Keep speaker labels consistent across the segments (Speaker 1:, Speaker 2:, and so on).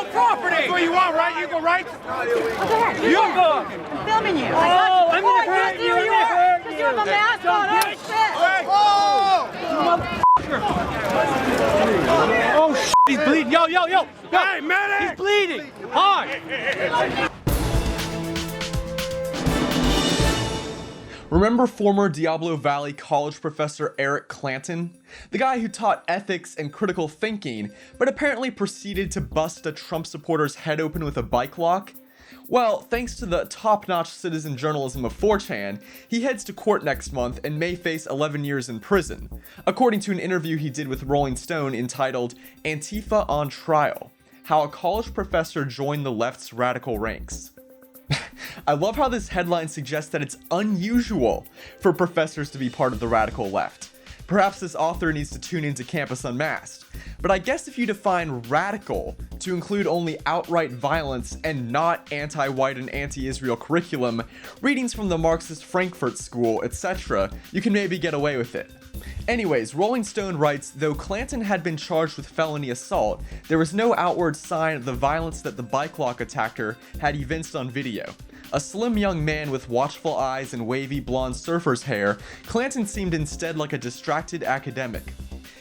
Speaker 1: school property.
Speaker 2: That's what you want, right? Equal rights?
Speaker 1: You go.
Speaker 3: I'm filming you.
Speaker 1: Oh, I'm gonna hurt you. I'm gonna hurt you.
Speaker 3: Because you have a mask on. Oh, shit.
Speaker 2: Hey.
Speaker 1: Oh, shit. He's bleeding. Yo.
Speaker 2: Hey, medic!
Speaker 1: He's bleeding. Hard.
Speaker 4: Remember former Diablo Valley college professor Eric Clanton? The guy who taught ethics and critical thinking, but apparently proceeded to bust a Trump supporter's head open with a bike lock? Well, thanks to the top-notch citizen journalism of 4chan, he heads to court next month and may face 11 years in prison, according to an interview he did with Rolling Stone entitled Antifa on Trial: How a College Professor Joined the Left's Radical Ranks. I love how this headline suggests that it's unusual for professors to be part of the radical left. Perhaps this author needs to tune into Campus Unmasked. But I guess if you define radical to include only outright violence and not anti-white and anti-Israel curriculum, readings from the Marxist Frankfurt School, etc., you can maybe get away with it. Anyways, Rolling Stone writes, though Clanton had been charged with felony assault, there was no outward sign of the violence that the bike lock attacker had evinced on video. A slim young man with watchful eyes and wavy blonde surfer's hair, Clanton seemed instead like a distracted academic.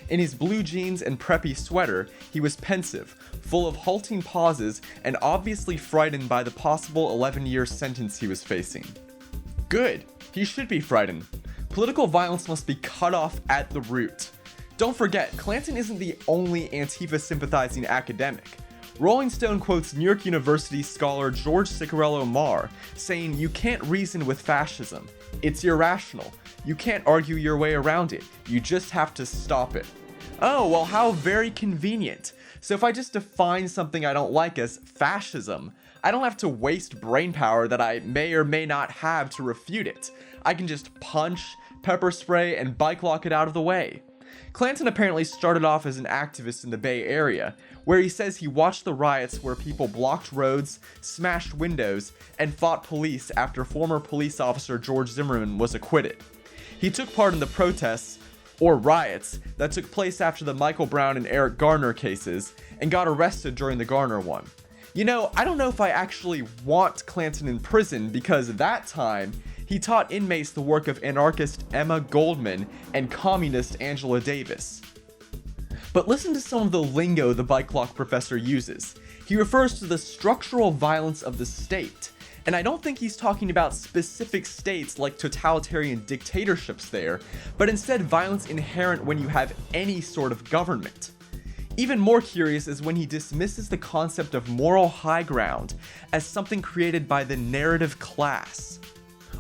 Speaker 4: In his blue jeans and preppy sweater, he was pensive, full of halting pauses, and obviously frightened by the possible 11-year sentence he was facing. Good, he should be frightened. Political violence must be cut off at the root. Don't forget, Clanton isn't the only Antifa sympathizing academic. Rolling Stone quotes New York University scholar George Ciccarello Marr, saying, "You can't reason with fascism. It's irrational. You can't argue your way around it. You just have to stop it." Oh, well, how very convenient. So if I just define something I don't like as fascism, I don't have to waste brainpower that I may or may not have to refute it. I can just punch, pepper spray, and bike lock it out of the way. Clanton apparently started off as an activist in the Bay Area, where he says he watched the riots where people blocked roads, smashed windows, and fought police after former police officer George Zimmerman was acquitted. He took part in the protests, or riots, that took place after the Michael Brown and Eric Garner cases, and got arrested during the Garner one. You know, I don't know if I actually want Clanton in prison, because at that time, he taught inmates the work of anarchist Emma Goldman and communist Angela Davis. But listen to some of the lingo the bike lock professor uses. He refers to the structural violence of the state, and I don't think he's talking about specific states like totalitarian dictatorships there, but instead violence inherent when you have any sort of government. Even more curious is when he dismisses the concept of moral high ground as something created by the narrative class.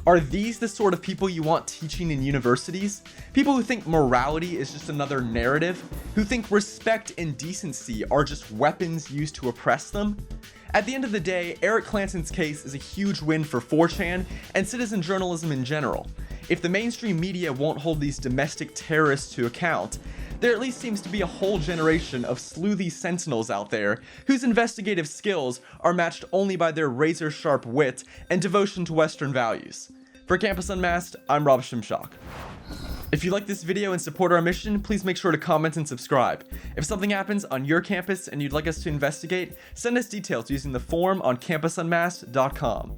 Speaker 4: Are these the sort of people you want teaching in universities? People who think morality is just another narrative? Who think respect and decency are just weapons used to oppress them? At the end of the day, Eric Clanton's case is a huge win for 4chan and citizen journalism in general. If the mainstream media won't hold these domestic terrorists to account, there at least seems to be a whole generation of sleuthy sentinels out there whose investigative skills are matched only by their razor-sharp wit and devotion to Western values. For Campus Unmasked, I'm Rob Shimshock. If you like this video and support our mission, please make sure to comment and subscribe. If something happens on your campus and you'd like us to investigate, send us details using the form on campusunmasked.com.